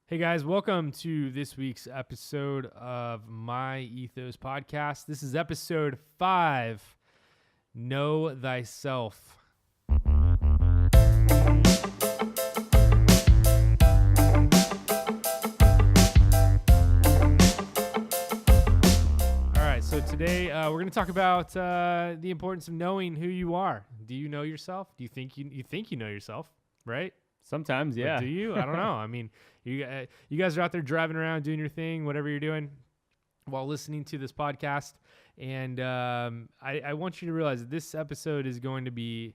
Hey guys, welcome to this week's episode of My Ethos Podcast. This is episode 5, Know Thyself. All right, so today we're going to talk about the importance of knowing who you are. Do you know yourself? Do you think you know yourself, right? Sometimes, yeah. But do you? I don't know. I mean, you guys are out there driving around, doing your thing, whatever you're doing, while listening to this podcast. And I want you to realize that this episode is going to be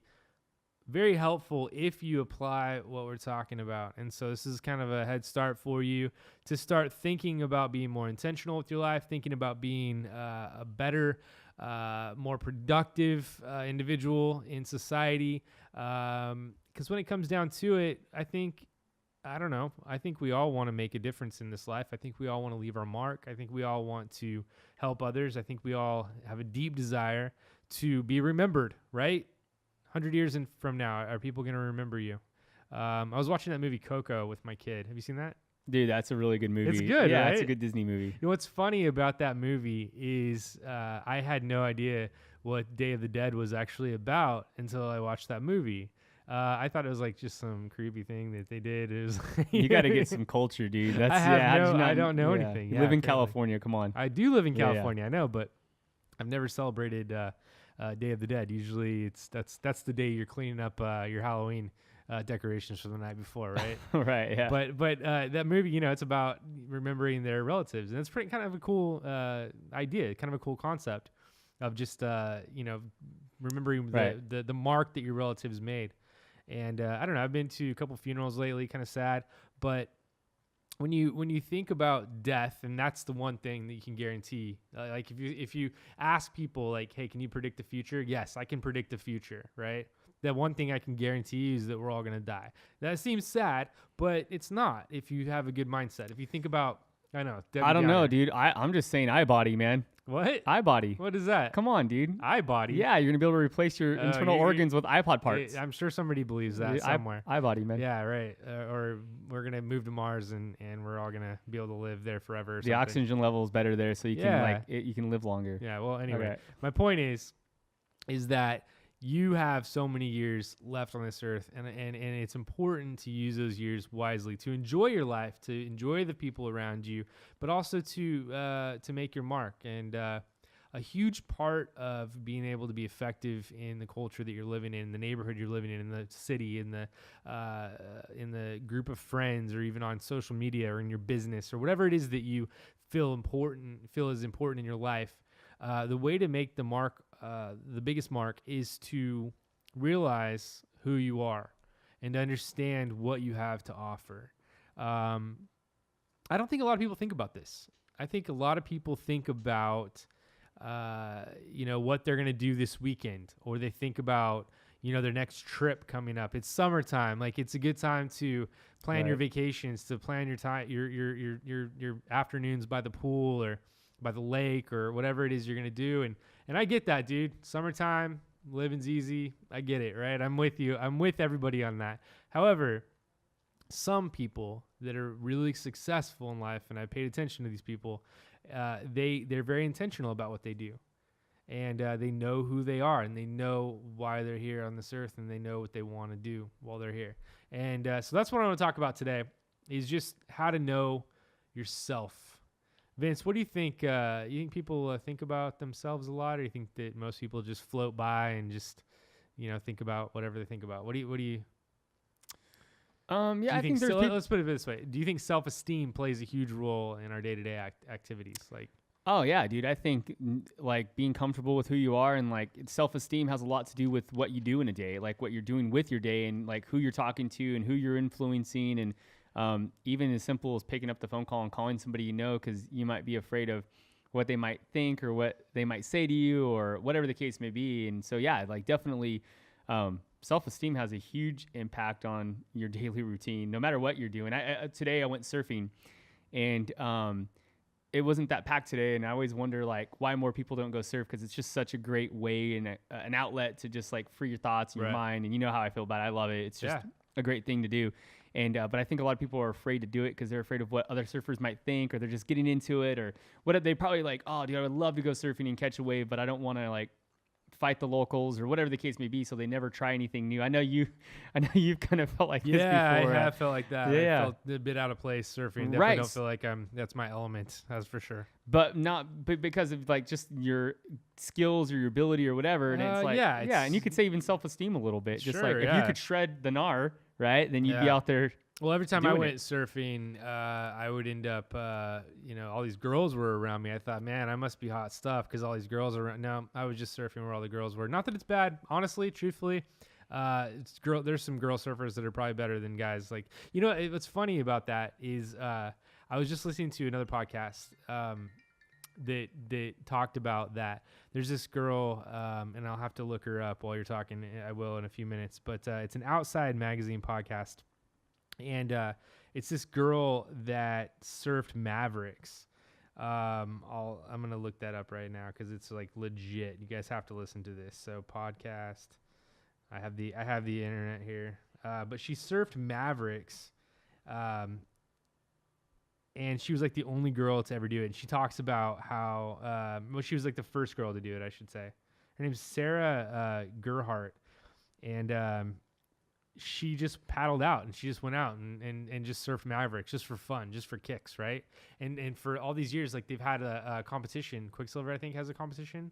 very helpful if you apply what we're talking about. And so this is kind of a head start for you to start thinking about being more intentional with your life, thinking about being a better, more productive individual in society. Because when it comes down to it, I think we all want to make a difference in this life. I think we all want to leave our mark. I think we all want to help others. I think we all have a deep desire to be remembered, right? 100 years from now, are people going to remember you? I was watching that movie Coco with my kid. Have you seen that? Dude, that's a really good movie. It's good, yeah, right? It's a good Disney movie. You know, what's funny about that movie is I had no idea what Day of the Dead was actually about until I watched that movie. I thought it was like just some creepy thing that they did. It was You got to get some culture, dude. That's I don't know anything. You Yeah, live in apparently. California. Come on. I do live in Yeah, yeah. California, I know, but I've never celebrated Day of the Dead. Usually, that's the day you're cleaning up your Halloween decorations from the night before, right? Right. Yeah. But that movie, you know, it's about remembering their relatives, and it's pretty kind of a cool idea, kind of a cool concept of just remembering Right. the mark that your relatives made. And I don't know, I've been to a couple funerals lately, kind of sad, but when you think about death, and that's the one thing that you can guarantee, like if you ask people like, hey, can you predict the future? Yes, I can predict the future, right? That one thing I can guarantee you is that we're all gonna die. That seems sad, but it's not if you have a good mindset. If you think about, I know, Debbie I don't know, Downer. dude. I'm just saying iBody, man. What? iBody. What is that? Come on, dude. iBody. Yeah, you're going to be able to replace your internal organs with iPod parts. I'm sure somebody believes that Dude, somewhere. iBody, man. Yeah, right. Or we're gonna move to Mars and we're all gonna be able to live there forever. Or The something. oxygen level is better there, so you Yeah. can you can live longer. Yeah. Well, anyway, Okay. my point is that you have so many years left on this earth, and it's important to use those years wisely, to enjoy your life, to enjoy the people around you, but also to make your mark. And a huge part of being able to be effective in the culture that you're living in, the neighborhood you're living in the city, in the group of friends, or even on social media or in your business or whatever it is that you feel is important in your life. The way to make the mark, the biggest mark, is to realize who you are and to understand what you have to offer. I don't think a lot of people think about this. I think a lot of people think about what they're going to do this weekend, or they think about, their next trip coming up. It's summertime. Like, it's a good time to plan your vacations, to plan your time, your afternoons by the pool or by the lake or whatever it is you're going to do. And I get that, dude. Summertime, living's easy. I get it, right? I'm with you. I'm with everybody on that. However, some people that are really successful in life, and I paid attention to these people, they're very intentional about what they do, and they know who they are, and they know why they're here on this earth, and they know what they want to do while they're here. And so that's what I want to talk about today, is just how to know yourself. Vince, what do you think? You think people think about themselves a lot, or you think that most people just float by and just think about whatever they think about? What do you Yeah, I think there's let's put it this way. Do you think self-esteem plays a huge role in our day-to-day activities? Like, Oh yeah, dude. I think like being comfortable with who you are, and like self-esteem has a lot to do with what you do in a day, like what you're doing with your day, and like who you're talking to and who you're influencing, and even as simple as picking up the phone call and calling somebody you know, because you might be afraid of what they might think or what they might say to you or whatever the case may be. And so yeah, like definitely self-esteem has a huge impact on your daily routine, no matter what you're doing. Today I went surfing, and it wasn't that packed today, and I always wonder like why more people don't go surf, because it's just such a great way and an outlet to just like free your thoughts and your mind. And you know how I feel about it. I love it. It's just a great thing to do. And but I think a lot of people are afraid to do it because they're afraid of what other surfers might think, or they're just getting into it, or what they probably like. Oh, dude, I would love to go surfing and catch a wave, but I don't want to like fight the locals or whatever the case may be. So they never try anything new. I know you've kind of felt like this before. Yeah, I have felt like that. Yeah. I felt a bit out of place surfing. Definitely Right. don't feel like that's my element. That's for sure. But because of like just your skills or your ability or whatever. And it's like, yeah. And you could say even self-esteem a little bit. Just Sure, like if you could shred the gnar, right, then you'd be out there. Well, every time I doing went surfing, I would end up, all these girls were around me. I thought, man, I must be hot stuff because all these girls are around. No, I was just surfing where all the girls were. Not that it's bad, honestly, truthfully. There's some girl surfers that are probably better than guys. Like, what's funny about that is I was just listening to another podcast that talked about that. There's this girl, and I'll have to look her up while you're talking. I will in a few minutes. But it's an Outside Magazine podcast. And it's this girl that surfed Mavericks. I'm gonna look that up right now because it's like legit. You guys have to listen to this. So podcast, I have the internet here. But she surfed Mavericks, and she was like the only girl to ever do it. And she talks about how she was like the first girl to do it, I should say. Her name's Sarah Gerhardt, and she just paddled out and she just went out and just surfed Mavericks just for fun, just for kicks, right? And for all these years, like they've had a competition. Quicksilver, I think, has a competition.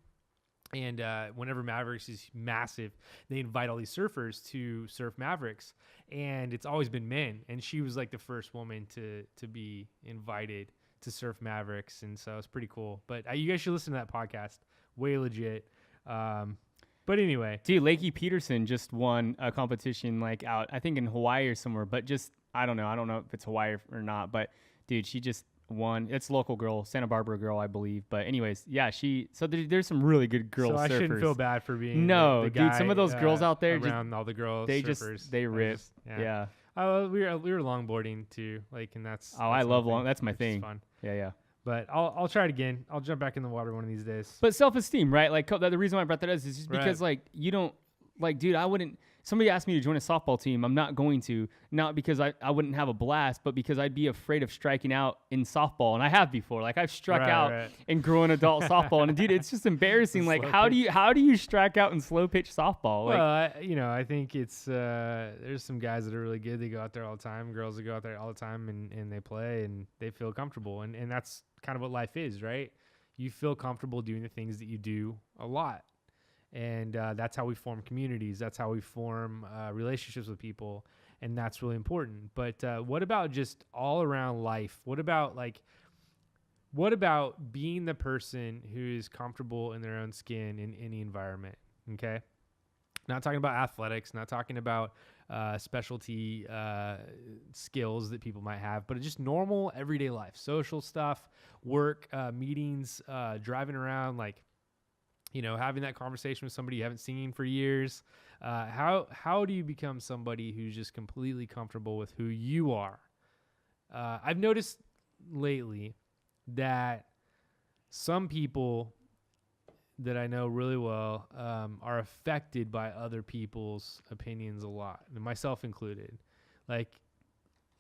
And whenever Mavericks is massive, they invite all these surfers to surf Mavericks. And it's always been men. And she was like the first woman to be invited to surf Mavericks. And so it's pretty cool. But you guys should listen to that podcast. Way legit. But anyway, dude, Lakey Peterson just won a competition like out, I think in Hawaii or somewhere, but just, I don't know if it's Hawaii or not, but dude, she just won. It's a local girl, Santa Barbara girl, I believe. But anyways, yeah, there's some really good girl surfers. So I shouldn't feel bad for being the dude, guy, some of those girls out there around all the girls, surfers. They rip. Yeah. Oh, we were longboarding too, like, and that's. Oh, I love that's my thing. Fun. Yeah. But I'll try it again. I'll jump back in the water one of these days. But self-esteem, right? Like the reason why I brought that up is just because like you don't like, dude, I wouldn't. Somebody asked me to join a softball team. I'm not going to, not because I wouldn't have a blast, but because I'd be afraid of striking out in softball. And I have before. Like I've struck out in growing adult softball. And dude, it's just embarrassing. Like how do you strike out in slow pitch softball? Like, well, I think it's there's some guys that are really good. They go out there all the time. Girls that go out there all the time and they play and they feel comfortable. And that's kind of what life is, right? You feel comfortable doing the things that you do a lot. And that's how we form communities. That's how we form relationships with people. And that's really important. But what about just all around life? What about being the person who is comfortable in their own skin in any environment? Okay. Not talking about athletics, not talking about specialty skills that people might have, but just normal everyday life, social stuff, work, meetings, driving around, like, having that conversation with somebody you haven't seen for years. How do you become somebody who's just completely comfortable with who you are? I've noticed lately that some people that I know really well are affected by other people's opinions a lot, and myself included. Like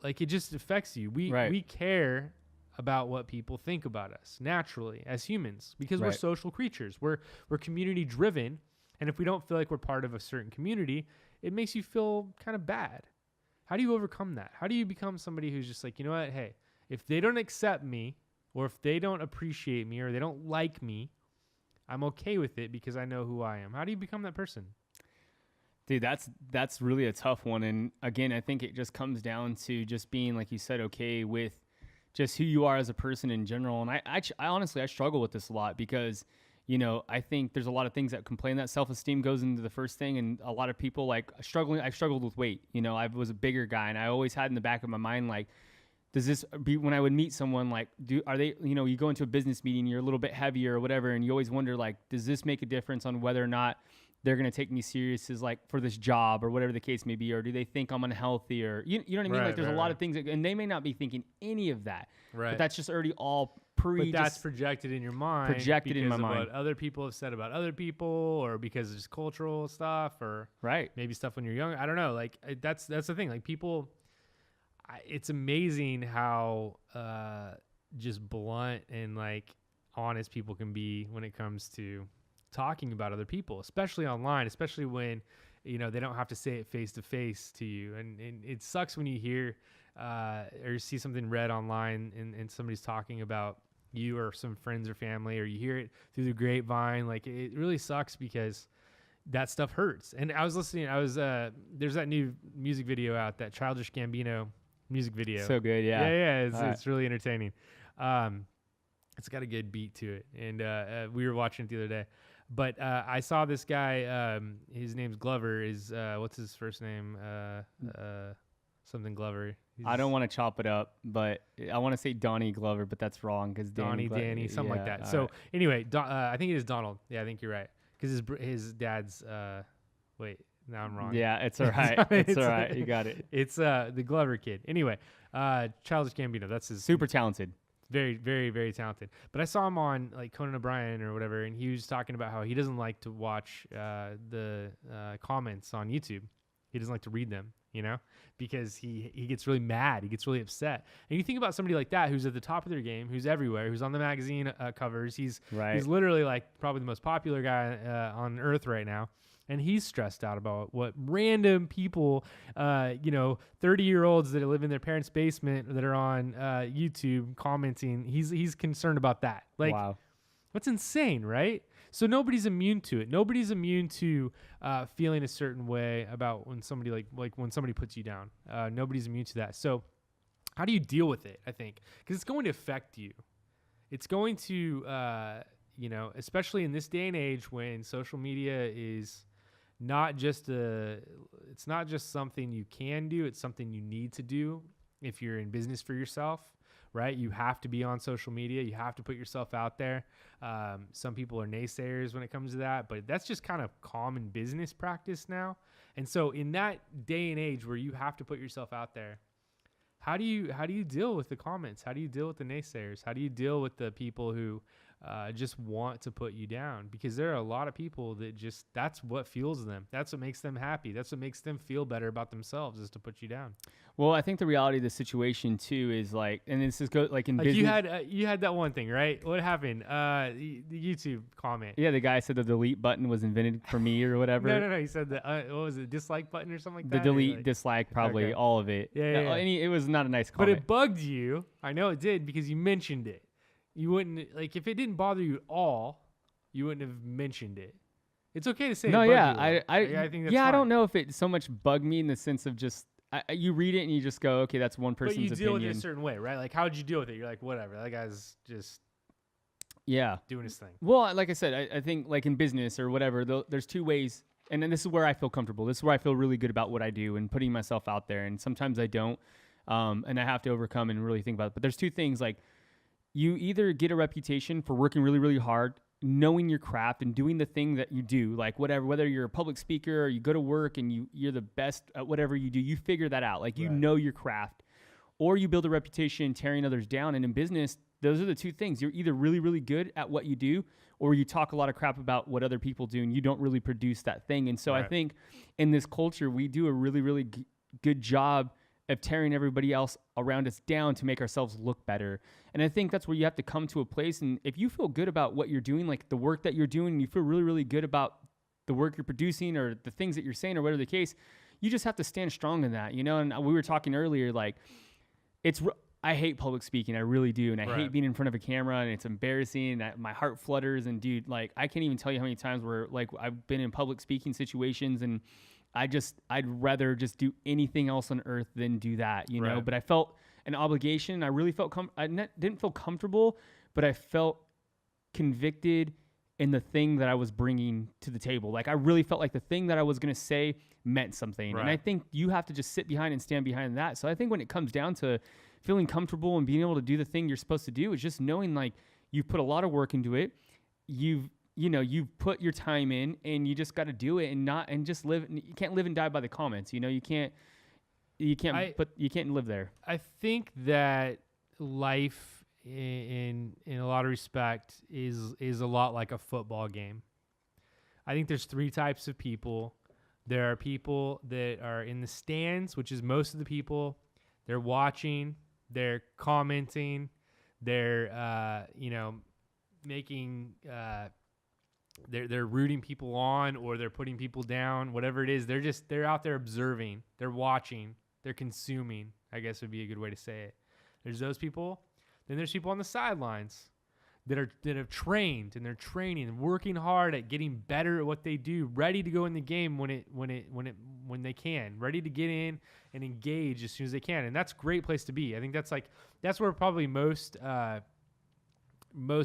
it just affects you. We care about what people think about us naturally as humans because we're social creatures. We're community driven, and if we don't feel like we're part of a certain community, it makes you feel kind of bad. How do you overcome that? How do you become somebody who's just like, you know what? Hey, if they don't accept me, or if they don't appreciate me, or they don't like me, I'm okay with it because I know who I am. How do you become that person? Dude, that's really a tough one. And again, I think it just comes down to just being, like you said, okay with just who you are as a person in general. And I honestly, I struggle with this a lot because, I think there's a lot of things that complain that self-esteem goes into the first thing. And a lot of people I've struggled with weight. I was a bigger guy and I always had in the back of my mind, like, does this be when I would meet someone, like, are they, you go into a business meeting, you're a little bit heavier or whatever. And you always wonder, like, does this make a difference on whether or not they're going to take me serious as like for this job or whatever the case may be, or do they think I'm unhealthy or you know what I mean? Like there's a lot of things and they may not be thinking any of that, but that's just already all but that's projected in your mind, in my mind. What other people have said about other people, or because it's cultural stuff, or maybe stuff when you're young. I don't know. Like that's the thing. Like people, it's amazing how just blunt and like honest people can be when it comes to talking about other people, especially online, especially when they don't have to say it face to face to you. And it sucks when you hear or see something read online and somebody's talking about you or some friends or family, or you hear it through the grapevine. Like, it really sucks because that stuff hurts. And I was listening, there's that new music video out, that Childish Gambino music video. So good. Yeah. It's really entertaining. It's got a good beat to it. And we were watching it the other day. But I saw this guy, his name's Glover, what's his first name? Something Glover. I don't want to chop it up, but I want to say Donnie Glover, but that's wrong because Danny, something like that. So anyway, I think it is Donald. Yeah, I think you're right. Because his dad's, wait, now I'm wrong. Yeah, it's all right. It's all right. You got it. It's the Glover kid. Anyway, Childish Gambino, that's his. Super talented. Very, very, very talented. But I saw him on like Conan O'Brien or whatever, and he was talking about how he doesn't like to watch the comments on YouTube. He doesn't like to read them, because he gets really mad. He gets really upset. And you think about somebody like that who's at the top of their game, who's everywhere, who's on the magazine covers. He's literally like probably the most popular guy on earth right now. And he's stressed out about what random people, 30-year-olds that live in their parents' basement that are on YouTube commenting. He's concerned about that. Like, wow. That's insane, right? So nobody's immune to it. Nobody's immune to feeling a certain way about when somebody like when somebody puts you down. Nobody's immune to that. So how do you deal with it? I think because it's going to affect you. It's going to, especially in this day and age when social media is it's not just something you can do. It's something you need to do if you're in business for yourself. Right? You have to be on social media. You have to put yourself out there. Some people are naysayers when it comes to that, but that's just kind of common business practice now. And so in that day and age where you have to put yourself out there, how do you deal with the comments? How do you deal with the naysayers? How do you deal with the people who just want to put you down? Because there are a lot of people that that's what fuels them. That's what makes them happy. That's what makes them feel better about themselves, is to put you down. Well, I think the reality of the situation too is like, and this is like in business. You had that one thing, right? What happened? The YouTube comment. Yeah, the guy said the delete button was invented for me or whatever. No. He said the what was it? Dislike button or something like the that. The delete, dislike, probably all of it. Yeah. It was not a nice comment. But it bugged you. I know it did because you mentioned it. You wouldn't if it didn't bother you at all, you wouldn't have mentioned it. It's okay to say. No, it yeah, I think that's fine. I don't know if it so much bugged me in the sense of just. You read it and you just go, okay, that's one person's opinion. But you deal with it a certain way, right? Like, how did you deal with it? You're like, whatever, that guy's just doing his thing. Well, like I said, I think like in business or whatever, there's two ways. And then this is where I feel comfortable. This is where I feel really good about what I do and putting myself out there. And sometimes I don't. And I have to overcome and really think about it. But there's two things. Like, you either get a reputation for working really, really hard, knowing your craft and doing the thing that you do, like whether you're a public speaker or you go to work and you're the best at whatever you do, you figure that out. Like, you know your craft, or you build a reputation tearing others down. And in business, those are the two things. You're either really, really good at what you do, or you talk a lot of crap about what other people do and you don't really produce that thing. And so I think in this culture, we do a really, really good job of tearing everybody else around us down to make ourselves look better. And I think that's where you have to come to a place. And if you feel good about what you're doing, like the work that you're doing, and you feel really, really good about the work you're producing or the things that you're saying or whatever the case, you just have to stand strong in that, And we were talking earlier, like I hate public speaking. I really do. And I hate being in front of a camera, and it's embarrassing. And my heart flutters. And dude, like, I can't even tell you how many times where like I've been in public speaking situations and I'd rather just do anything else on earth than do that, know? But I felt an obligation. I really felt, didn't feel comfortable, but I felt convicted in the thing that I was bringing to the table. Like, I really felt like the thing that I was going to say meant something. And I think you have to just sit behind and stand behind that. So I think when it comes down to feeling comfortable and being able to do the thing you're supposed to do, is just knowing like you've put a lot of work into it. You've put your time in, and you just got to do it and just live. You can't live and die by the comments. You can't live there. I think that life in a lot of respect is a lot like a football game. I think there's three types of people. There are people that are in the stands, which is most of the people They're watching, they're commenting, they're making they're rooting people on, or they're putting people down, whatever it is. They're out there observing, they're watching, they're consuming, I guess would be a good way to say it. There's those people. Then there's people on the sidelines that have trained, and they're training and working hard at getting better at what they do, ready to go in the game when they can, ready to get in and engage as soon as they can. And that's a great place to be. I think that's where probably most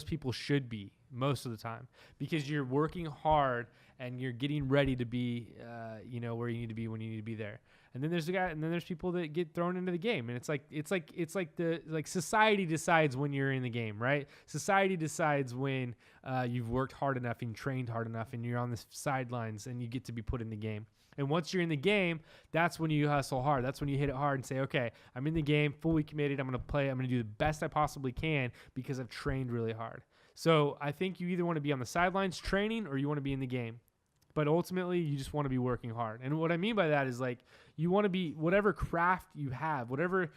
people should be most of the time, because you're working hard and you're getting ready to be where you need to be when you need to be there. And then there's people that get thrown into the game, and it's like society decides when you're in the game, right? Society decides when you've worked hard enough and trained hard enough, and you're on the sidelines and you get to be put in the game. And once you're in the game, that's when you hustle hard. That's when you hit it hard and say, okay, I'm in the game, fully committed. I'm going to play. I'm going to do the best I possibly can because I've trained really hard. So I think you either want to be on the sidelines training, or you want to be in the game. But ultimately, you just want to be working hard. And what I mean by that is, like, you want to be whatever craft you have, whatever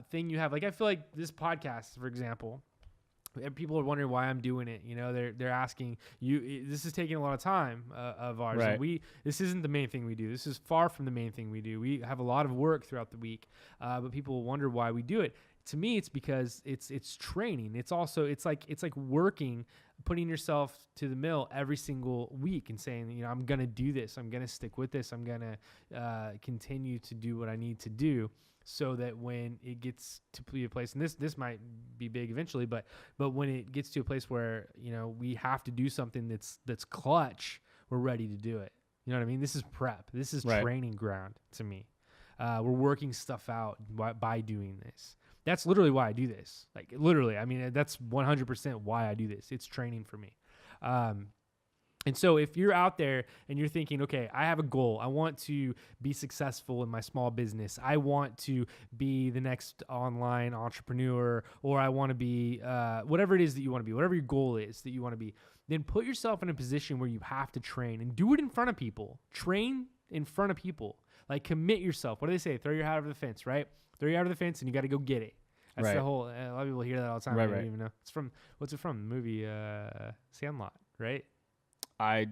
thing you have. Like, I feel like this podcast, for example, people are wondering why I'm doing it. They're asking you. This is taking a lot of time of ours. Right. And this isn't the main thing we do. This is far from the main thing we do. We have a lot of work throughout the week, but people wonder why we do it. To me, it's because it's training. It's like working, putting yourself to the mill every single week and saying, I'm going to do this. I'm going to stick with this. I'm going to continue to do what I need to do, so that when it gets to be a place, and this might be big eventually, but when it gets to a place where, we have to do something that's clutch, we're ready to do it. You know what I mean? This is prep. This is training ground to me. We're working stuff out by doing this. That's literally why I do this. Like, literally, I mean, that's 100% why I do this. It's training for me. And so if you're out there and you're thinking, okay, I have a goal. I want to be successful in my small business. I want to be the next online entrepreneur, or I want to be whatever it is that you want to be, whatever your goal is that you want to be, then put yourself in a position where you have to train, and do it in front of people. Train in front of people. Like, commit yourself. What do they say? Throw your hat over the fence, right? Throw your hat over the fence, and you got to go get it. That's the whole. A lot of people hear that all the time. I don't even know. It's from, what's it from? The movie Sandlot, right? I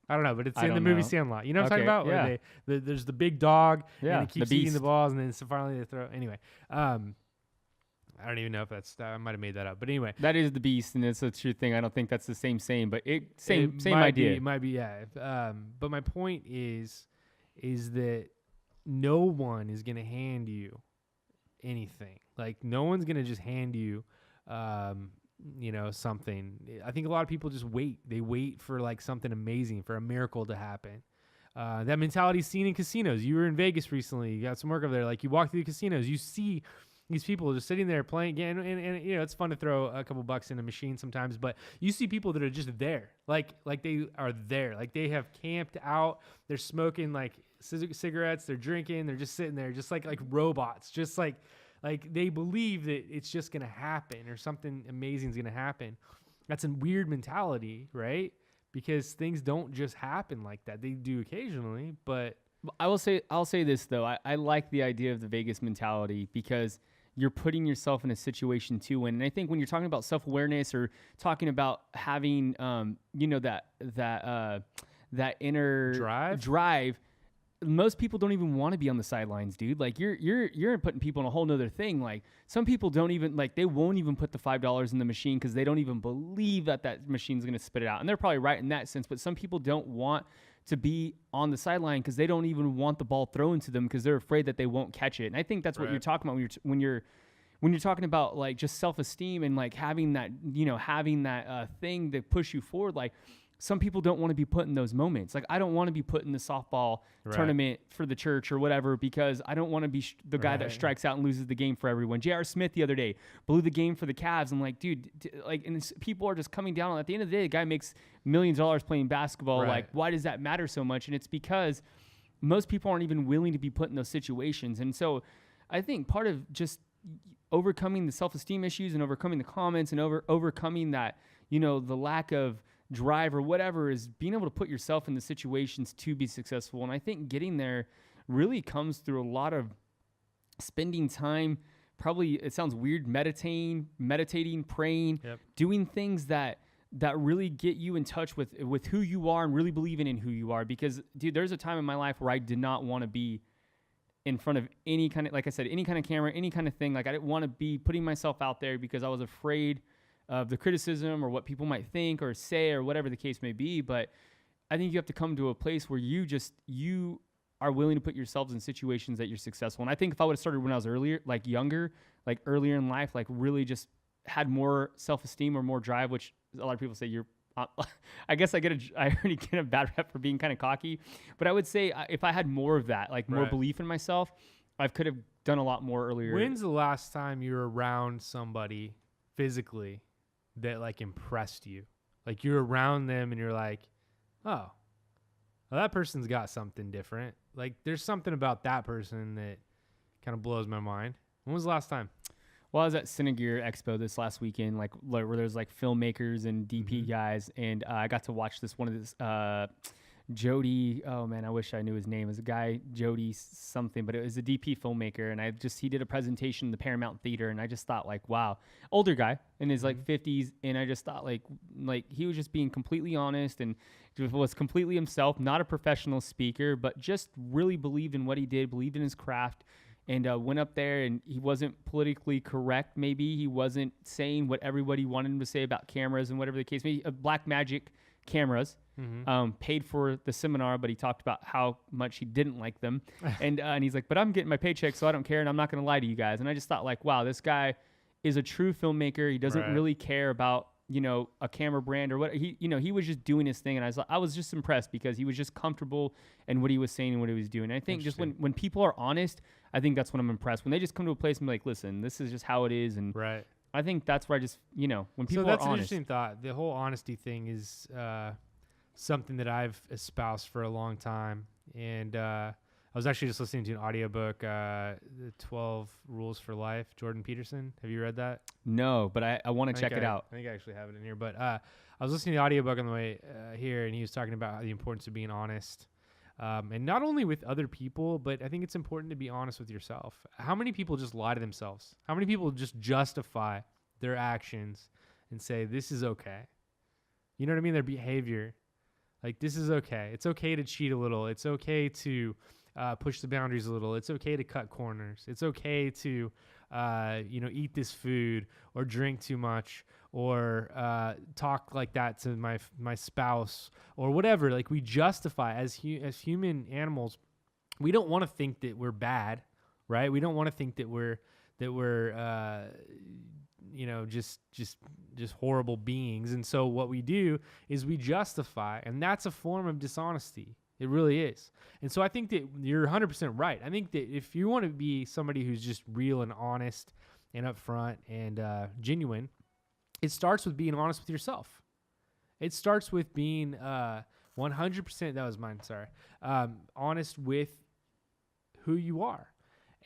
don't know, but it's in the movie Sandlot. You know what I'm talking about? Yeah. Where there's the big dog, and it keeps the eating the balls, and then finally they throw. Anyway, I don't even know if I might have made that up, but anyway, that is the beast, and it's a true thing. I don't think that's the same, but same might idea. It might be, yeah. But my point is that no one is gonna hand you anything. Like, no one's gonna just hand you something. I think a lot of people just wait. They wait for like something amazing, for a miracle to happen. That mentality is seen in casinos. You were in Vegas recently. You got some work over there. Like, you walk through the casinos, you see these people just sitting there playing again, and it's fun to throw a couple bucks in a machine sometimes, but you see people that are just there, like they are there, like they have camped out, they're smoking like cigarettes, they're drinking, they're just sitting there, just like robots, just like they believe that it's just gonna happen, or something amazing is gonna happen. That's a weird mentality, right? Because things don't just happen like that. They do occasionally, but I'll say this though. I like the idea of the Vegas mentality, because you're putting yourself in a situation to win. And I think when you're talking about self-awareness, or talking about having, that inner drive, most people don't even want to be on the sidelines, dude. Like, you're putting people in a whole nother thing. Like, some people don't even, like, they won't even put the $5 in the machine because they don't even believe that machine's going to spit it out. And they're probably right in that sense. But some people don't want to be on the sideline because they don't even want the ball thrown to them because they're afraid that they won't catch it. And I think that's what you're talking about when you're talking about, like, just self-esteem and, like, having that thing that push you forward. Like, some people don't want to be put in those moments. Like, I don't want to be put in the softball tournament for the church or whatever, because I don't want to be the guy that strikes out and loses the game for everyone. J.R. Smith the other day blew the game for the Cavs. I'm like, dude, and people are just coming down on it. At the end of the day, the guy makes millions of dollars playing basketball. Like, why does that matter so much? And it's because most people aren't even willing to be put in those situations. And so I think part of just overcoming the self-esteem issues and overcoming the comments and overcoming that, the lack of drive or whatever, is being able to put yourself in the situations to be successful. And I think getting there really comes through a lot of spending time, probably, it sounds weird, meditating, praying, Yep. doing things that really get you in touch with who you are and really believing in who you are. Because, dude, there's a time in my life where I did not want to be in front of any kind of, like I said, any kind of camera, any kind of thing. Like, I didn't want to be putting myself out there because I was afraid of the criticism or what people might think or say or whatever the case may be. But I think you have to come to a place where you are willing to put yourselves in situations that you're successful. And I think if I would have started when I was earlier, like younger, like earlier in life, like really just had more self-esteem or more drive, which a lot of people say you're, I guess I already get a bad rep for being kind of cocky, but I would say if I had more of that, like more Right. belief in myself, I could have done a lot more earlier. When's the last time you were around somebody physically that like impressed you? Like you're around them and you're like, oh, well, that person's got something different. Like there's something about that person that kind of blows my mind. When was the last time? Well, I was at Cinegear Expo this last weekend, like where there's like filmmakers and DP guys, and I got to watch one of this Jody. Oh man, I wish I knew his name. It was a guy, Jody something, but it was a DP filmmaker, and he did a presentation in the Paramount Theater, and I just thought like, wow, older guy in his like 50s, and I just thought like he was just being completely honest and was completely himself, not a professional speaker, but just really believed in what he did, believed in his craft. And went up there, and he wasn't politically correct. Maybe he wasn't saying what everybody wanted him to say about cameras and whatever the case may be. Black Magic cameras, paid for the seminar, but he talked about how much he didn't like them. And he's like, but I'm getting my paycheck, so I don't care, and I'm not going to lie to you guys. And I just thought, like, wow, this guy is a true filmmaker. He doesn't really care about, a camera brand or what. He was just doing his thing. And I was just impressed because he was just comfortable in what he was saying and what he was doing. And I think just when people are honest, I think that's when I'm impressed. When they just come to a place and be like, listen, this is just how it is. And I think that's where I just, when people are honest. So that's an interesting thought. The whole honesty thing is something that I've espoused for a long time. And I was actually just listening to an audiobook, The 12 Rules for Life, Jordan Peterson. Have you read that? No, but I want to check it out. I think I actually have it in here. But I was listening to the audiobook on the way here, and he was talking about the importance of being honest. And not only with other people, but I think it's important to be honest with yourself. How many people just lie to themselves? How many people just justify their actions and say, this is okay? You know what I mean? Their behavior. Like, this is okay. It's okay to cheat a little. It's okay to push the boundaries a little. It's okay to cut corners. It's okay to, eat this food or drink too much or talk like that to my spouse or whatever. Like, we justify as human animals. We don't want to think that we're bad, right? We don't want to think that we're just horrible beings. And so what we do is we justify, and that's a form of dishonesty. It really is. And so I think that you're 100% right. I think that if you want to be somebody who's just real and honest and upfront and genuine, it starts with being honest with yourself. It starts with being 100%, that was mine, sorry, honest with who you are.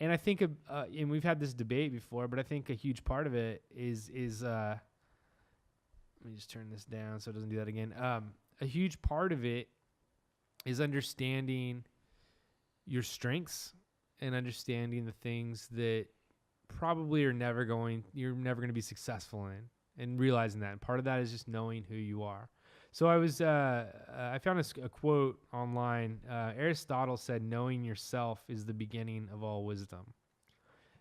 And I think, and we've had this debate before, but I think a huge part of it is let me just turn this down so it doesn't do that again. A huge part of it is understanding your strengths and understanding the things that probably you're never going to be successful in, and realizing that. And part of that is just knowing who you are. So I found a quote online. Aristotle said, knowing yourself is the beginning of all wisdom.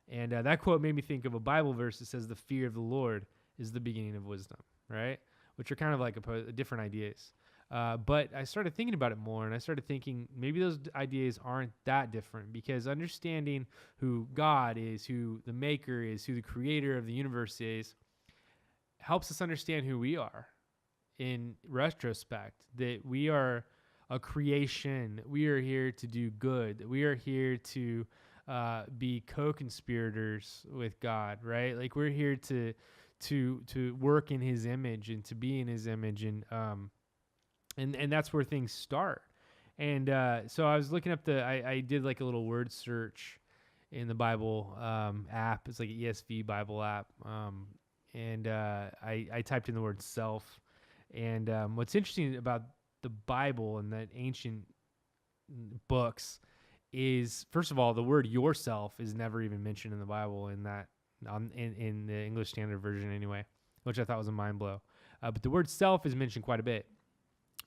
And that quote made me think of a Bible verse that says the fear of the Lord is the beginning of wisdom, right? Which are kind of like different ideas. But I started thinking about it more, and I started thinking maybe those ideas aren't that different, because understanding who God is, who the maker is, who the creator of the universe is, helps us understand who we are in retrospect, that we are a creation. We are here to do good. We are here to be co-conspirators with God, right? Like, we're here to work in his image and to be in his image. And that's where things start. And so I was looking up I did like a little word search in the Bible app. It's like an ESV Bible app. And I typed in the word self. And what's interesting about the Bible and that ancient books is, first of all, the word yourself is never even mentioned in the Bible in the English Standard Version anyway, which I thought was a mind blow. But the word self is mentioned quite a bit,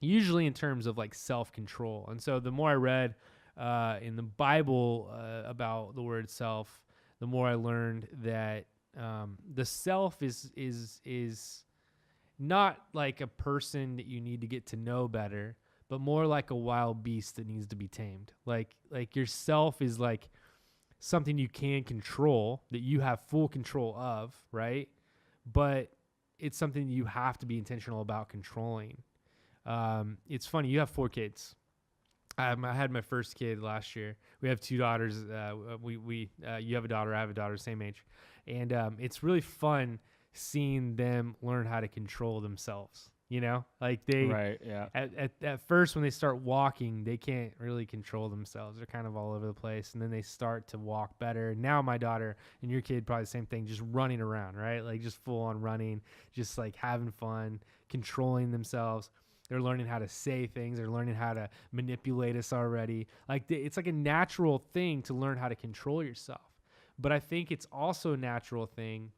usually in terms of like self-control. And so the more I read in the Bible about the word self, the more I learned that the self is not like a person that you need to get to know better, but more like a wild beast that needs to be tamed. Like yourself is like something you can control, that you have full control of, right? But it's something you have to be intentional about controlling. It's funny, you have 4 kids. I had my first kid last year. We have 2 daughters. You have a daughter, I have a daughter, same age. And it's really fun seeing them learn how to control themselves. You know, like they, right, yeah. At first when they start walking, they can't really control themselves. They're kind of all over the place. And then they start to walk better. Now my daughter and your kid, probably the same thing, just running around, right? Like just full on running, just like having fun, controlling themselves. They're learning how to say things. They're learning how to manipulate us already. Like it's like a natural thing to learn how to control yourself. But I think it's also a natural thing,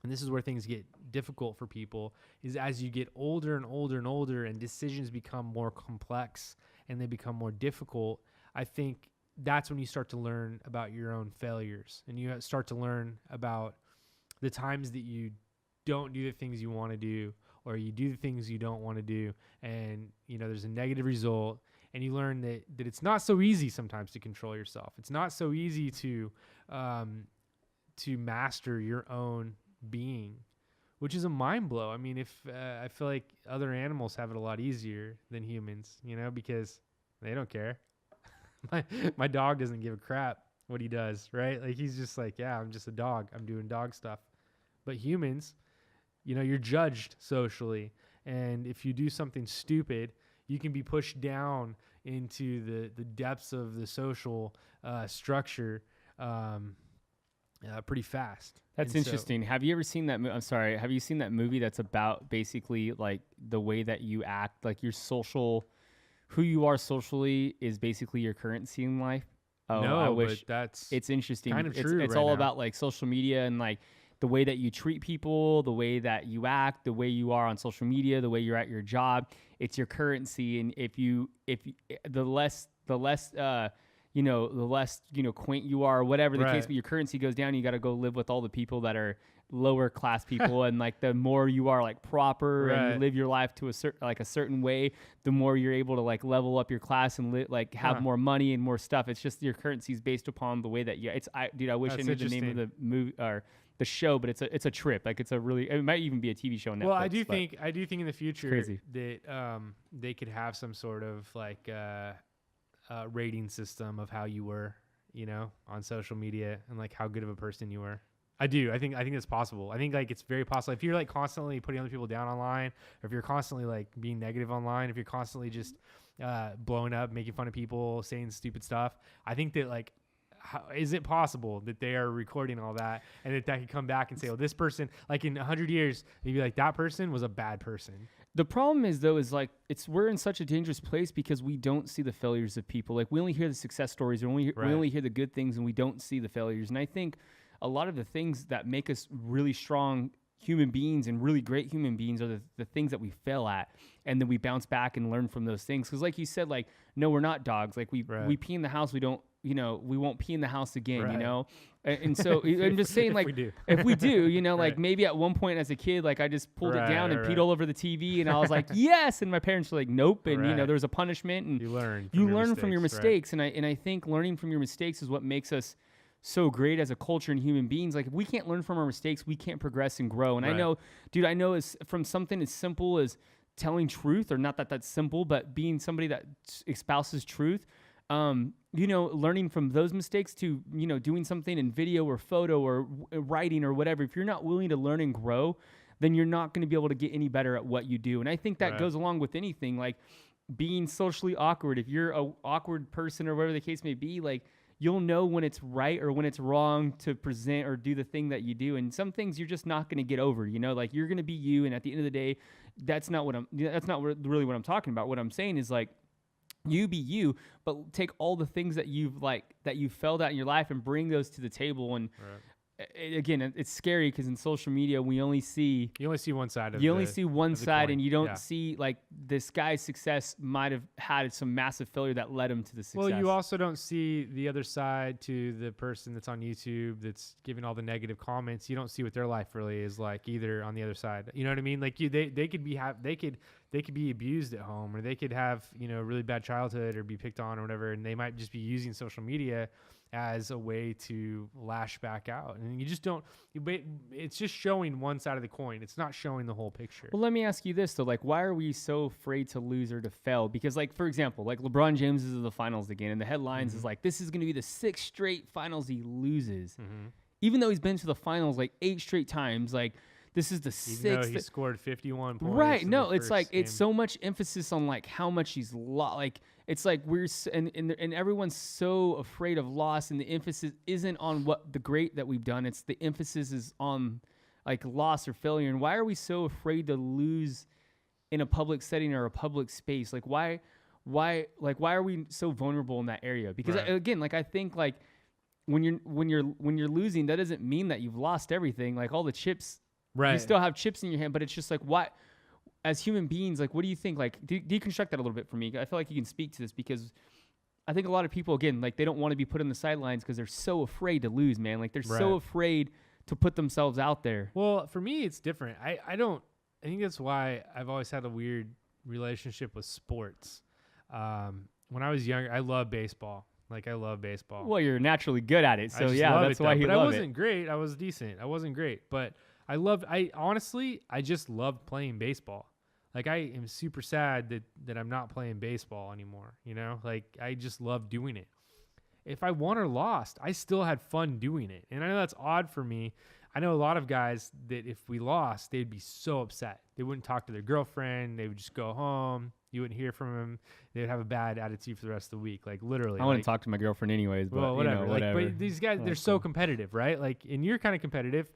and this is where things get difficult for people, is as you get older and older and older and decisions become more complex and they become more difficult, I think that's when you start to learn about your own failures, and you start to learn about the times that you don't do the things you want to do, or you do the things you don't want to do, and there's a negative result, and you learn that it's not so easy sometimes to control yourself. It's not so easy to master your own being, which is a mind blow. I mean, I feel like other animals have it a lot easier than humans, because they don't care. my dog doesn't give a crap what he does, right? Like he's just like, yeah, I'm just a dog. I'm doing dog stuff. But humans, you're judged socially, and if you do something stupid, you can be pushed down into the depths of the social structure pretty fast. That's interesting. Have you ever seen that? I'm sorry. Have you seen that movie that's about basically like the way that you act, like your social, who you are socially is basically your currency in life? Oh, no, I wish. But it's interesting. Kind of true. It's right all now. about like social media and like the way that you treat people, the way that you act, the way you are on social media, the way you're at your job. It's your currency, and if the less quaint you are, or whatever the case, but your currency goes down, you got to go live with all the people that are lower class people. And like the more you are like proper and you live your life to a certain way, the more you're able to like level up your class and have more money and more stuff. It's just your currency is based upon the way that I wish I knew the name of the movie or the show, but it's a trip. Like it might even be a TV show on Netflix. Well, I do think in the future that they could have some sort of like rating system of how you were, on social media, and like how good of a person you were. I think it's possible. I think like it's very possible. If you're like constantly putting other people down online, or if you're constantly like being negative online, if you're constantly just blowing up, making fun of people, saying stupid stuff, I think that like, is it possible that they are recording all that, and that could come back and say, oh, this person, like in 100 years, maybe like that person was a bad person. The problem is though, is like we're in such a dangerous place because we don't see the failures of people. Like we only hear the success stories, or we only hear the good things, and we don't see the failures. And I think a lot of the things that make us really strong human beings and really great human beings are the things that we fail at, and then we bounce back and learn from those things. Because like you said, like, no, we're not dogs. Like we pee in the house, we won't pee in the house again, And so I'm just saying, like, if we do, like maybe at one point as a kid, like I just pulled it down and peed all over the TV, and I was like, yes. And my parents were like, nope. And, there was a punishment, and you learn from your mistakes. And I think learning from your mistakes is what makes us so great as a culture and human beings. Like if we can't learn from our mistakes, we can't progress and grow. And I know is from something as simple as telling truth, or not that that's simple, but being somebody that espouses truth, learning from those mistakes to, doing something in video or photo or writing or whatever. If you're not willing to learn and grow, then you're not going to be able to get any better at what you do. And I think that goes along with anything, like being socially awkward. If you're an awkward person or whatever the case may be, like you'll know when it's right or when it's wrong to present or do the thing that you do. And some things you're just not going to get over, like you're going to be you. And at the end of the day, that's not really what I'm talking about. What I'm saying is like, You be you, but take all the things that you've felt out in your life and bring those to the table. And again, it's scary because in social media we only see You only see one side of you only see one side, coin. and you don't see like this guy's success might have had some massive failure that led him to the success. Well, you also don't see the other side to the person that's on YouTube that's giving all the negative comments. You don't see what their life really is like either on the other side. You know what I mean? Like they could be abused at home, or they could have, you know, a really bad childhood or be picked on or whatever, and they might just be using social media as a way to lash back out. And you just don't, it's just showing one side of the coin. It's not showing the whole picture. Well, let me ask you this though, like, why are we so afraid to lose or to fail? Because like, for example, like LeBron James is in the finals again, and the headlines is like, this is going to be the 6th straight finals he loses. Even though he's been to the finals like 8 straight times, like, this is the 6th. Even though he scored 51 points. Right. in No, the it's like, first game. it's so much emphasis on like how much he's lost. Like, it's like and everyone's so afraid of loss, and the emphasis isn't on what the great that we've done. It's the emphasis is on like loss or failure. And why are we so afraid to lose in a public setting or a public space? Like, why are we so vulnerable in that area? Because again, like, I think like when you're losing, that doesn't mean that you've lost everything. Like, all the chips, you still have chips in your hand, but it's just like, what, as human beings, like, what do you think? Like, deconstruct that a little bit for me. I feel like you can speak to this, because I think a lot of people, again, like, they don't want to be put on the sidelines because they're so afraid to lose, man. Like, they're so afraid to put themselves out there. Well, for me, it's different. I think that's why I've always had a weird relationship with sports. When I was younger, I loved baseball. Like, I love baseball. Well, you're naturally good at it, so yeah, that's why you love it. But I wasn't great. I was decent. I wasn't great, but I honestly just loved playing baseball. Like, I am super sad that I'm not playing baseball anymore. You know, like, I just love doing it. If I won or lost, I still had fun doing it. And I know that's odd for me. I know a lot of guys that if we lost, they'd be so upset. They wouldn't talk to their girlfriend. They would just go home. You wouldn't hear from them. They would have a bad attitude for the rest of the week. Like, literally. I wouldn't talk to my girlfriend anyways, but well, whatever. You know, whatever. But these guys, they're so competitive, right? Like, and you're kind of competitive.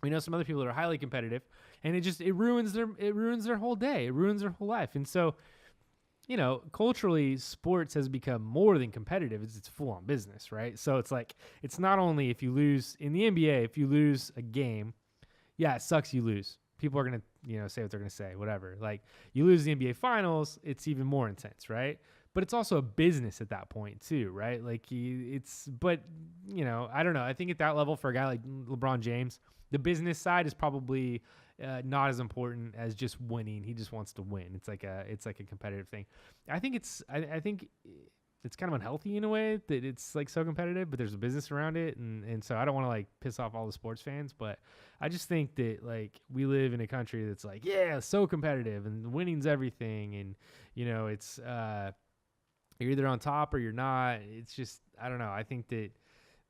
We know some other people that are highly competitive, and it ruins their whole day. It ruins their whole life. And so, you know, culturally, sports has become more than competitive. It's full-on business, right? So it's like, it's not only if you lose in the NBA, if you lose a game, yeah, it sucks you lose. People are going to, you know, say what they're going to say, whatever. Like, you lose the NBA finals, it's even more intense, right? But it's also a business at that point too, right? Like, but, you know, I don't know. I think at that level, for a guy like LeBron James, the business side is probably not as important as just winning. He just wants to win. It's like a competitive thing. I think it's kind of unhealthy in a way that it's like so competitive, but there's a business around it. And so I don't want to like piss off all the sports fans, but I just think that like we live in a country that's like, yeah, so competitive and winning's everything. And, you know, it's, you're either on top or you're not. It's just, I don't know. I think that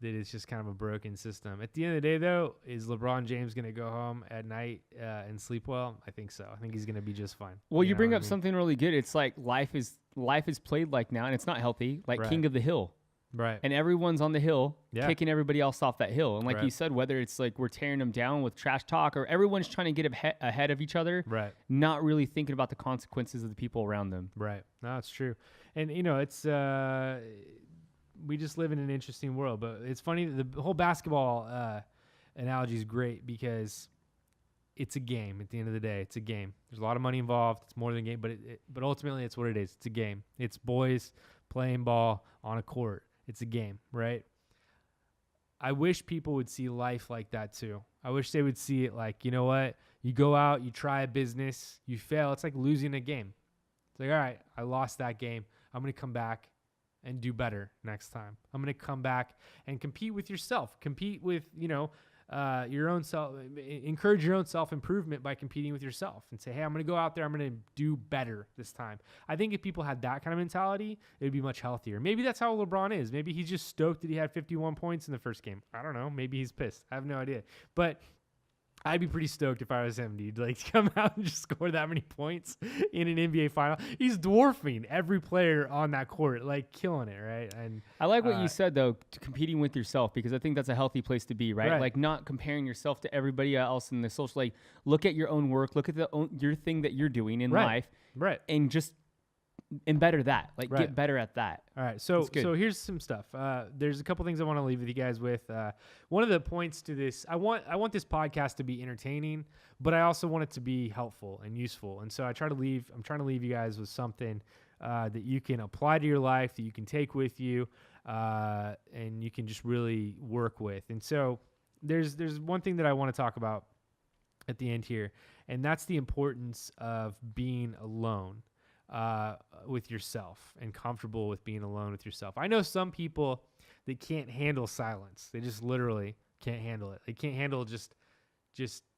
it's just kind of a broken system. At the end of the day, though, is LeBron James going to go home at night and sleep well? I think so. I think he's going to be just fine. Well, you bring up something really good. It's like life is played like now, and it's not healthy, like King of the Hill. Right. And everyone's on the hill, kicking everybody else off that hill. And like you said, whether it's like we're tearing them down with trash talk, or everyone's trying to get ahead of each other, not really thinking about the consequences of the people around them. Right. No, it's true. And, you know, it's we just live in an interesting world. But it's funny, the whole basketball analogy is great because it's a game. At the end of the day, it's a game. There's a lot of money involved. It's more than a game, but ultimately it's what it is. It's a game. It's boys playing ball on a court. It's a game, right? I wish people would see life like that too. I wish they would see it like, you know what? You go out, you try a business, you fail. It's like losing a game. It's like, all right, I lost that game. I'm going to come back and do better next time. I'm going to come back and compete with yourself. Compete with, you know, your own self. Encourage your own self-improvement by competing with yourself and say, hey, I'm going to go out there. I'm going to do better this time. I think if people had that kind of mentality, it would be much healthier. Maybe that's how LeBron is. Maybe he's just stoked that he had 51 points in the first game. I don't know. Maybe he's pissed. I have no idea. But I'd be pretty stoked if I was him, dude. Like, to come out and just score that many points in an NBA final. He's dwarfing every player on that court, like killing it, right? And I like what you said, though, competing with yourself, because I think that's a healthy place to be, right? Like, not comparing yourself to everybody else in the social. Like, look at your own work. Look at your thing that you're doing in life. Right. And just and better that. Like Right. get better at that. All right, so It's good. so here's some stuff. There's a couple things I want to leave with you guys with. One of the points to this, I want this podcast to be entertaining, but I also want it to be helpful and useful. And so I'm trying to leave you guys with something that you can apply to your life, that you can take with you, and you can just really work with. And so there's one thing that I want to talk about at the end here, and that's the importance of being alone with yourself and comfortable with being alone with yourself. I know some people that can't handle silence. They just literally can't handle it. They can't handle just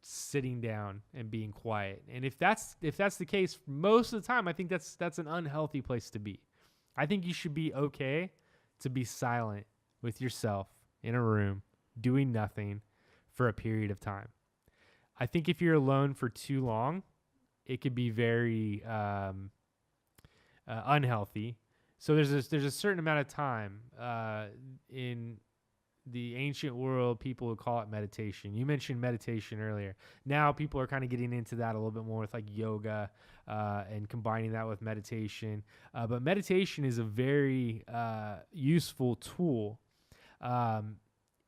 sitting down and being quiet. And if that's the case, most of the time, I think that's an unhealthy place to be. I think you should be okay to be silent with yourself in a room doing nothing for a period of time. I think if you're alone for too long, it could be very unhealthy. So there's a certain amount of time in the ancient world, people would call it meditation. You mentioned meditation earlier. Now people are kind of getting into that a little bit more with like yoga and combining that with meditation. But meditation is a very useful tool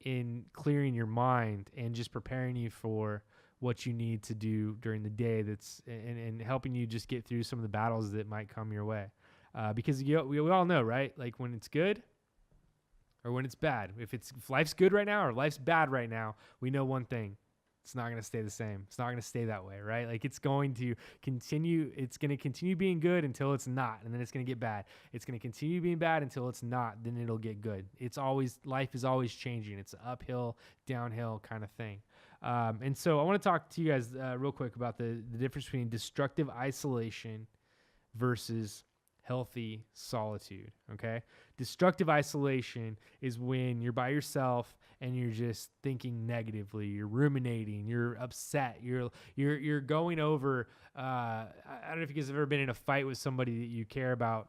in clearing your mind and just preparing you for what you need to do during the day, that's and helping you just get through some of the battles that might come your way. Because we all know, right? Like when it's good or when it's bad. If life's good right now or life's bad right now, we know one thing. It's not going to stay the same. It's not going to stay that way, right? Like it's going to continue. It's going to continue being good until it's not, and then it's going to get bad. It's going to continue being bad until it's not, then it'll get good. Life is always changing. It's an uphill, downhill kind of thing. And so I want to talk to you guys real quick about the difference between destructive isolation versus healthy solitude, okay? Destructive isolation is when you're by yourself and you're just thinking negatively, you're ruminating, you're upset, you're going over, I don't know if you guys have ever been in a fight with somebody that you care about,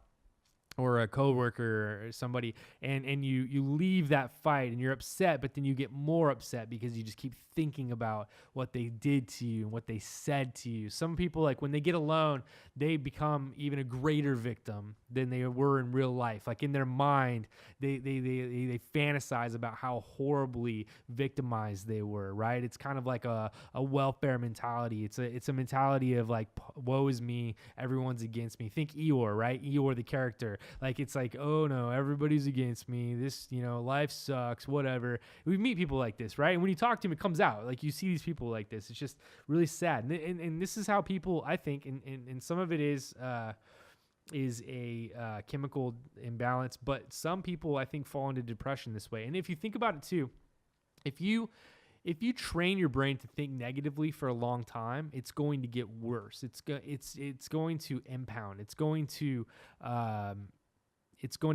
or a coworker or somebody, and you leave that fight and you're upset, but then you get more upset because you just keep thinking about what they did to you and what they said to you. Some people, like when they get alone, they become even a greater victim than they were in real life. Like in their mind, they fantasize about how horribly victimized they were, right? It's kind of like a welfare mentality. It's a mentality of like, woe is me, everyone's against me. Think Eeyore, right? Eeyore, the character. Like it's like, oh no, everybody's against me. This, life sucks, whatever. We meet people like this, right? And when you talk to them, it comes out. Like you see these people like this. It's just really sad. And this is how people, I think, and some of it is a chemical imbalance, but some people I think fall into depression this way. And if you think about it too, if you train your brain to think negatively for a long time, it's going to get worse. It's going to impound. It's going to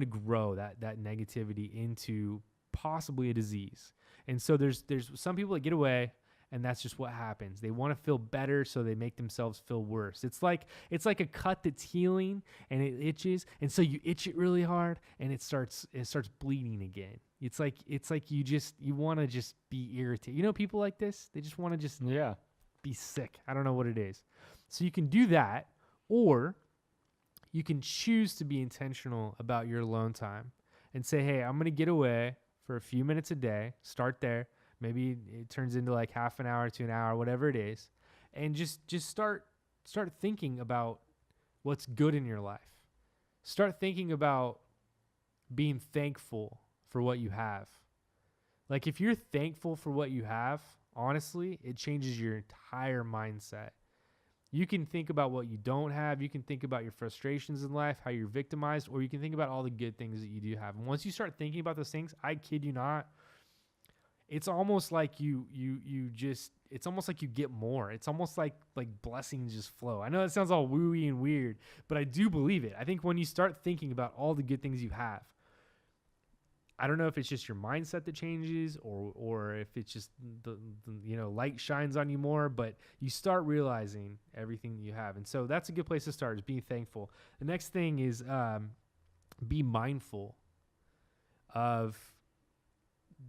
grow that negativity into possibly a disease. And so there's some people that get away, and that's just what happens. They want to feel better, so they make themselves feel worse. It's like a cut that's healing and it itches, and so you itch it really hard, and it starts bleeding again. It's like you want to just be irritated. People like this, they just want to just be sick. I don't know what it is. So you can do that, or you can choose to be intentional about your alone time and say, hey, I'm going to get away for a few minutes a day. Start there. Maybe it turns into like half an hour to an hour, whatever it is. And just start thinking about what's good in your life. Start thinking about being thankful for what you have. Like if you're thankful for what you have, honestly, it changes your entire mindset. You can think about what you don't have. You can think about your frustrations in life, how you're victimized, or you can think about all the good things that you do have. And once you start thinking about those things, I kid you not, it's almost like it's almost like you get more. It's almost like blessings just flow. I know that sounds all wooey and weird, but I do believe it. I think when you start thinking about all the good things you have, I don't know if it's just your mindset that changes or if it's just the light shines on you more, but you start realizing everything that you have. And so that's a good place to start, is being thankful. The next thing is be mindful of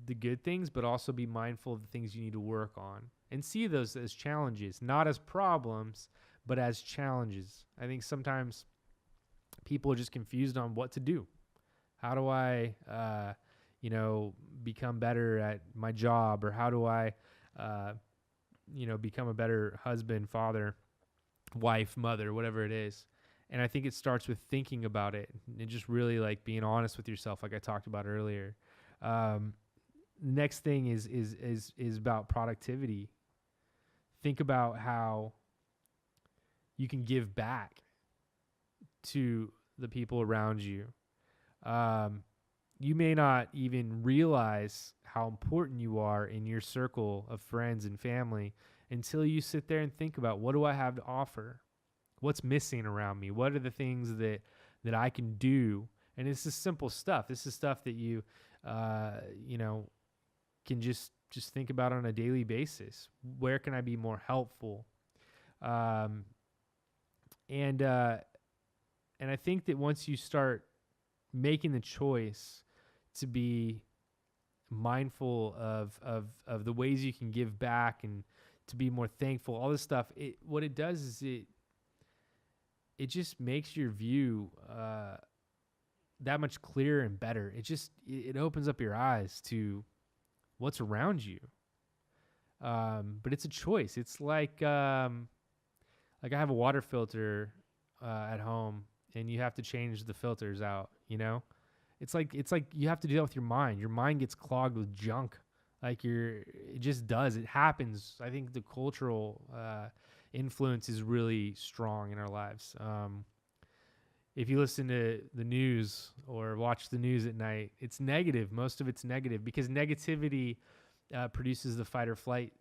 the good things, but also be mindful of the things you need to work on and see those as challenges, not as problems, but as challenges. I think sometimes people are just confused on what to do. How do I, become better at my job, or how do I, become a better husband, father, wife, mother, whatever it is. And I think it starts with thinking about it and just really like being honest with yourself, like I talked about earlier. Next thing is about productivity. Think about how you can give back to the people around you. You may not even realize how important you are in your circle of friends and family until you sit there and think about, what do I have to offer? What's missing around me? What are the things that I can do? And this is simple stuff. This is stuff that you can just think about on a daily basis. Where can I be more helpful? And I think that once you start making the choice to be mindful of the ways you can give back and to be more thankful, all this stuff, what it does is it just makes your view that much clearer and better. It opens up your eyes to what's around you. But it's a choice. It's like I have a water filter at home, and you have to change the filters out, It's like you have to do that with your mind. Your mind gets clogged with junk. It just does. It happens. I think the cultural influence is really strong in our lives. If you listen to the news or watch the news at night, it's negative. Most of it's negative because negativity produces the fight or flight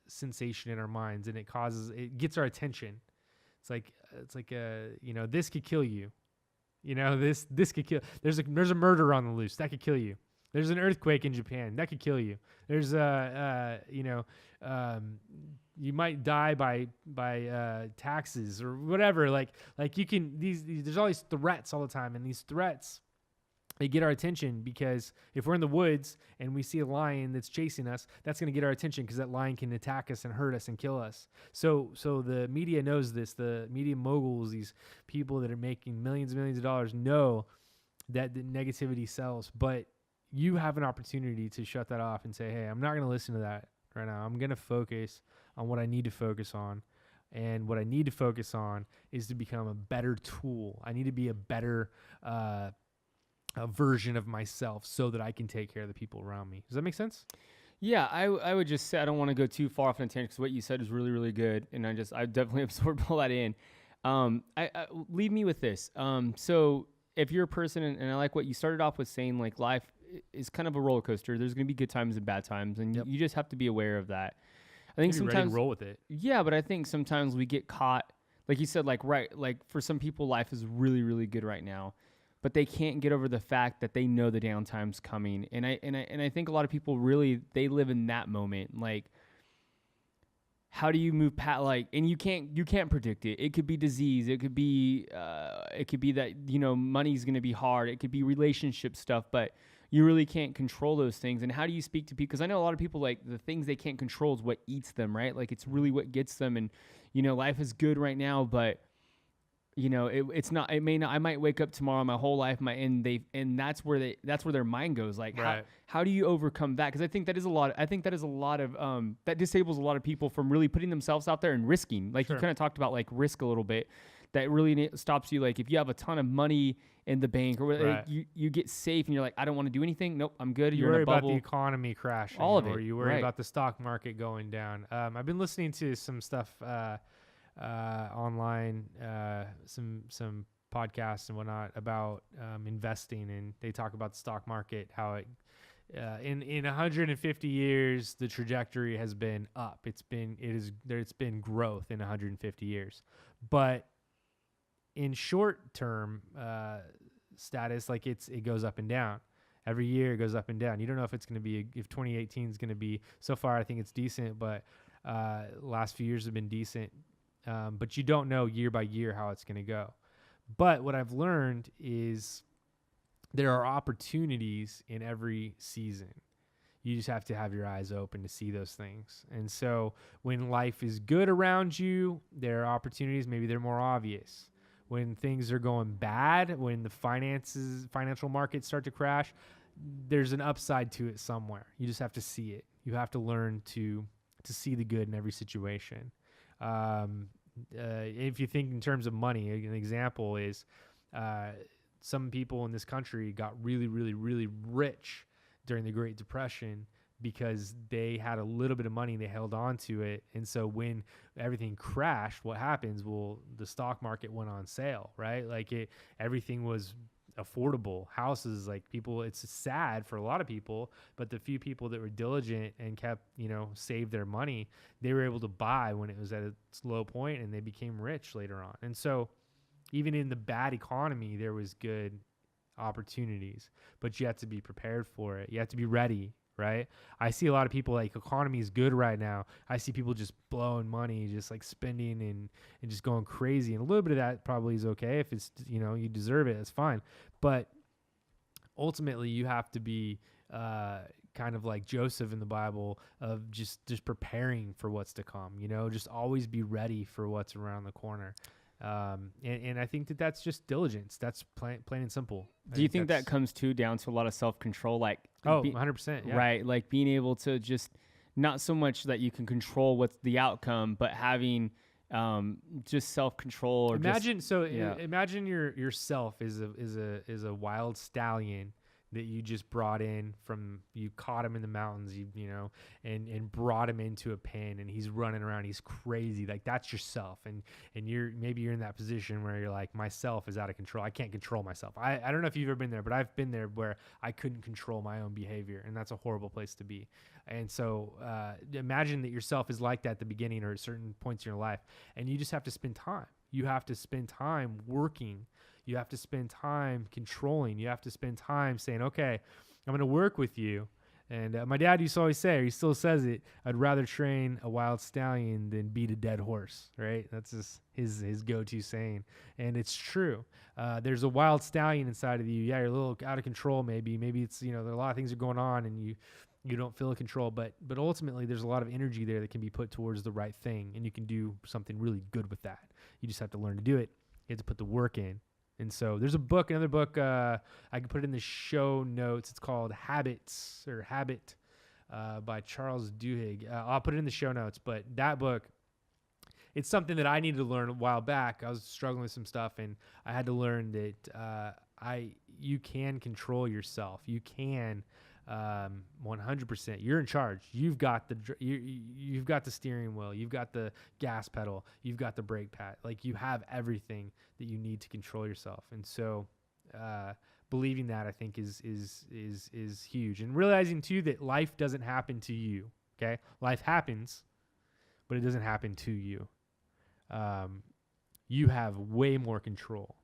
sensation in our minds, and it gets our attention. It's like this could kill you. This could kill. There's a murder on the loose that could kill you. There's an earthquake in Japan that could kill you. There's you might die by taxes or whatever. Like you can there's all these threats all the time, and these threats, they get our attention because if we're in the woods and we see a lion that's chasing us, that's going to get our attention because that lion can attack us and hurt us and kill us. So the media knows this. The media moguls, these people that are making millions and millions of dollars, know that the negativity sells. But you have an opportunity to shut that off and say, hey, I'm not going to listen to that right now. I'm going to focus on what I need to focus on. And what I need to focus on is to become a better tool. I need to be a better a version of myself so that I can take care of the people around me. Does that make sense? Yeah, I would just say I don't want to go too far off on a tangent because what you said is really, really good, and I definitely absorbed all that in. I leave me with this. So if you're a person, and I like what you started off with saying, like life is kind of a roller coaster. There's going to be good times and bad times, and you just have to be aware of that. I think sometimes ready to roll with it. Yeah, but I think sometimes we get caught, like you said, like for some people, life is really, really good right now, but they can't get over the fact that they know the downtime's coming. And I think a lot of people really, they live in that moment. Like, how do you move past, like, and you can't predict it. It could be disease. It could be that, money's going to be hard. It could be relationship stuff, but you really can't control those things. And how do you speak to people? Because I know a lot of people, like, the things they can't control is what eats them, right? Like, it's really what gets them. And, life is good right now, but it's not, it may not, I might wake up tomorrow, my whole life, and that's where their mind goes. Like, right. How do you overcome that? Cause I think that is a lot of, that disables a lot of people from really putting themselves out there and risking. Like, Sure. You kind of talked about like risk a little bit. That really stops you. Like, if you have a ton of money in the bank or right. like, you get safe and you're like, I don't want to do anything. Nope, I'm good. You You're worry in a bubble. about the economy crashing. All of it. Or you worry right. about the stock market going down. I've been listening to some stuff, online, some podcasts and whatnot about investing, and they talk about the stock market, how it in 150 years the trajectory has been up. It's been growth in 150 years, but in short term status, like it goes up and down. Every year it goes up and down. You don't know if it's going to be if 2018 is going to be. So far, I think it's decent, but last few years have been decent. But you don't know year by year how it's going to go. But what I've learned is there are opportunities in every season. You just have to have your eyes open to see those things. And so when life is good around you, there are opportunities. Maybe they're more obvious. when things are going bad, when the financial markets start to crash, there's an upside to it somewhere. You just have to see it. You have to learn to see the good in every situation. If you think in terms of money, an example is some people in this country got really, really, really rich during the Great Depression because they had a little bit of money and they held on to it. And so when everything crashed, what happens? Well, the stock market went on sale, right? Like everything was affordable. Houses, like people, it's sad for a lot of people, but the few people that were diligent and kept, saved their money, they were able to buy when it was at its low point, and they became rich later on. And so even in the bad economy, there was good opportunities, but you have to be prepared for it. You have to be ready, right? I see a lot of people, like, economy is good right now. I see people just blowing money, just like spending and just going crazy. And a little bit of that probably is okay. If it's, you deserve it, it's fine. But ultimately you have to be kind of like Joseph in the Bible, of just preparing for what's to come, just always be ready for what's around the corner. And I think that's just diligence. That's plain and simple. Do you think that comes down to a lot of self-control? Like, 100%. Yeah. Right. Like being able to just, not so much that you can control what's the outcome, but having just self-control. Or imagine yourself is a wild stallion that you just brought in from, you caught him in the mountains, and brought him into a pen, and he's running around, he's crazy. Like, that's yourself. And maybe you're in that position where you're like, myself is out of control. I can't control myself. I don't know if you've ever been there, but I've been there where I couldn't control my own behavior, and that's a horrible place to be. And so imagine that yourself is like that at the beginning or at certain points in your life, and you just have to spend time. You have to spend time working. You have to spend time controlling. You have to spend time saying, okay, I'm going to work with you. And my dad used to always say, or he still says it, I'd rather train a wild stallion than beat a dead horse, right? That's just his go-to saying. And it's true. There's a wild stallion inside of you. Yeah, you're a little out of control maybe. Maybe it's, there are a lot of things are going on and you don't feel control, but ultimately there's a lot of energy there that can be put towards the right thing, and you can do something really good with that. You just have to learn to do it. You have to put the work in. And so there's another book, I can put it in the show notes. It's called Habit by Charles Duhigg. I'll put it in the show notes, but that book, it's something that I needed to learn a while back. I was struggling with some stuff, and I had to learn that you can control yourself. You can 100%. You're in charge. You've got the steering wheel. You've got the gas pedal. You've got the brake pad. Like, you have everything that you need to control yourself. And so, believing that, I think is huge. And realizing too that life doesn't happen to you. Okay, life happens, but it doesn't happen to you. You have way more control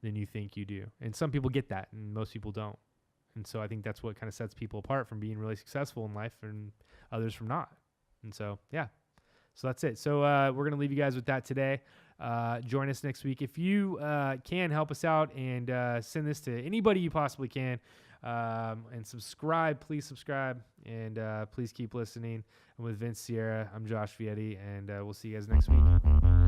than you think you do. And some people get that, and most people don't. And so I think that's what kind of sets people apart from being really successful in life and others from not. And so, yeah. So that's it. So we're going to leave you guys with that today. Join us next week. If you can, help us out and send this to anybody you possibly can. And subscribe. Please subscribe. And please keep listening. And with Vince Sierra, I'm Josh Vietti. And we'll see you guys next week.